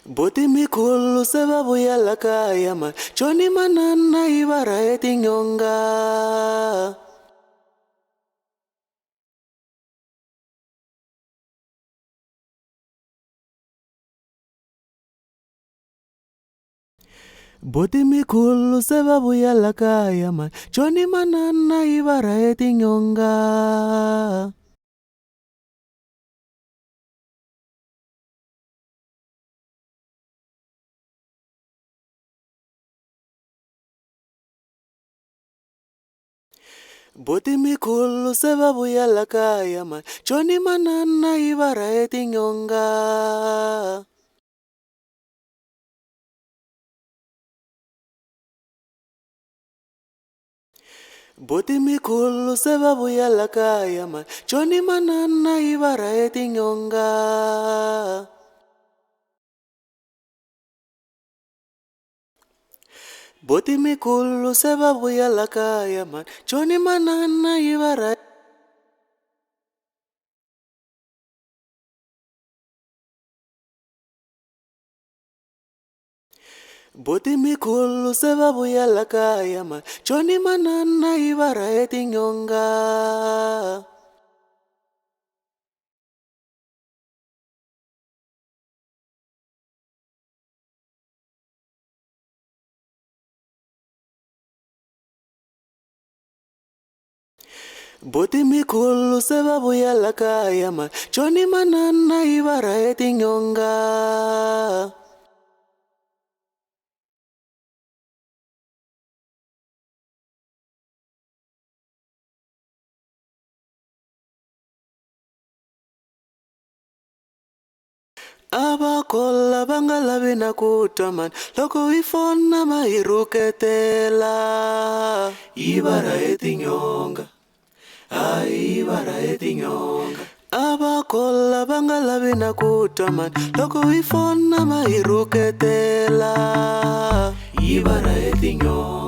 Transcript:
Boti mikulu sebabuya la kaya man Choni manana ibara etinyonga Boti mikulu sebabuya la kaya man Choni manana ibara etinyonga Boti mikulu sebabuya la kaya man Choni manana ibara etinyonga Boti mikulu sebabuya la kaya man Choni manana ibara etinyonga Boti mikulu sebabuya la kaya man Choni manana ibara Boti mikulu sebabuya la kaya man Choni manana ibara etinyonga Boti mikulu sebabuya la kaya man Choni manana ibara etinyonga Abakola bangalabi na kutaman Loko ifona mairuketela Ibara etinyonga Ibara etinyonga Abakola bangalabi na kutaman Loko ifona mairuketela Ibara etinyonga